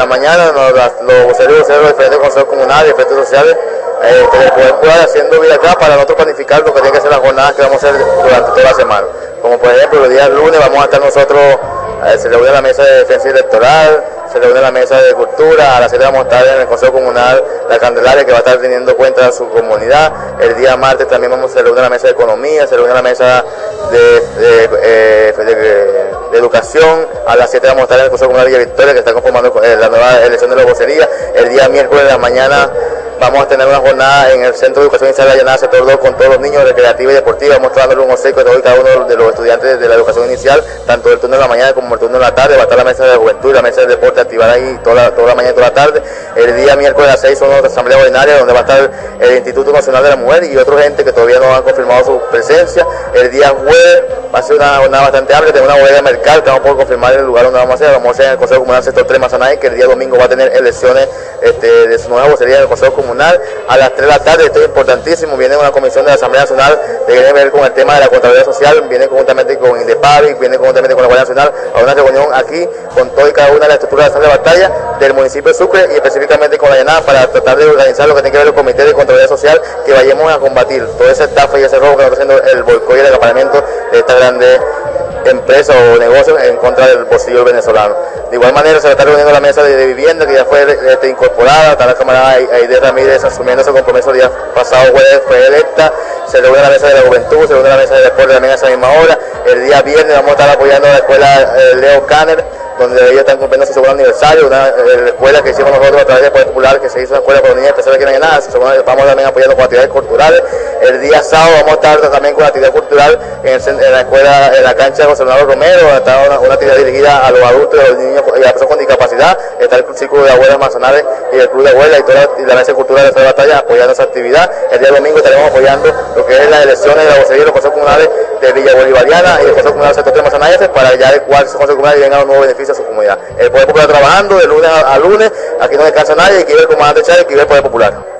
la mañana los voceros de diferentes consejos comunales, diferentes sociales, de poder jugar haciendo vida acá para nosotros planificar lo que tiene que ser las jornadas que vamos a hacer durante toda la semana. Como por ejemplo, los días lunes vamos a estar nosotros, se reúne la mesa de defensa electoral, se reúne la mesa de cultura, a las 7 vamos a estar en el Consejo Comunal La Candelaria, que va a estar teniendo cuenta de su comunidad. El día martes también se reúne la mesa de economía, se reúne la mesa de educación. A las 7 vamos a estar en el Consejo Comunal de Victoria, que está conformando la nueva elección de la vocería. El día miércoles de la mañana vamos a tener una jornada en el Centro de Educación Inicial de la Llanada, sector 2, con todos los niños, recreativa y deportiva. Vamos a estar dándole un obsequio a todos y cada uno de los estudiantes de la educación inicial, tanto del turno de la mañana como el turno de la tarde. Va a estar la mesa de juventud y la mesa de deporte activada ahí toda la mañana y toda la tarde. El día miércoles a las 6 son otra asamblea ordinaria, donde va a estar el Instituto Nacional de la Mujer y otra gente que todavía no han confirmado su presencia. El día jueves va a ser una jornada bastante amplia, tenemos una bodega mercal que vamos a poder confirmar el lugar donde vamos a hacer en el Consejo Comunal Sector 3 Mazanay, que el día domingo va a tener elecciones de su nueva vocería del Consejo Comunal. A las 3 de la tarde, esto es importantísimo, viene una comisión de la Asamblea Nacional que tiene que ver con el tema de la contabilidad social, viene conjuntamente con Indepavi, viene conjuntamente con la Guardia Nacional a una reunión aquí con todo y cada una de las estructuras de la sala de batalla del municipio de Sucre y específicamente con la Llanada, para tratar de organizar lo que tiene que ver el Comité de Contabilidad Social, que vayamos a combatir toda esa estafa y ese robo que nos está haciendo el boicot y el acaparamiento de esta grande empresa o negocio en contra del bolsillo venezolano. De igual manera se va a estar reuniendo la mesa de vivienda, que ya fue incorporada, está la camarada Aide Ramírez asumiendo ese compromiso el día pasado jueves, fue electa. Se reúne la mesa de la juventud, se reúne la mesa de deporte también a esa misma hora. El día viernes vamos a estar apoyando a la escuela Leo Kanner, donde ellos están cumpliendo su segundo aniversario, una escuela que hicimos nosotros a través del Poder Popular, que se hizo una escuela para los niños especiales aquí en Llanada. Vamos también apoyando con actividades culturales. El día sábado vamos a estar también con actividad cultural en la escuela, en la cancha de José Leonardo Romero. Está una actividad dirigida a los adultos y a los niños y a las personas con discapacidad. Está el Círculo de Abuelas Manzanares y el Club de Abuelas y la mesa de cultura de la batalla apoyando esa actividad. El día domingo estaremos apoyando lo que es las elecciones de la vocería de los consejos comunales de Villa Bolivariana y el Consejo Comunal del Sector 3 Mazanay, para ya adecuar ese consejo comunal y vengan los nuevos beneficios a su comunidad. El Poder Popular trabajando de lunes a lunes, aquí no descansa nadie, y que ver el comandante Chávez y que ver el Poder Popular.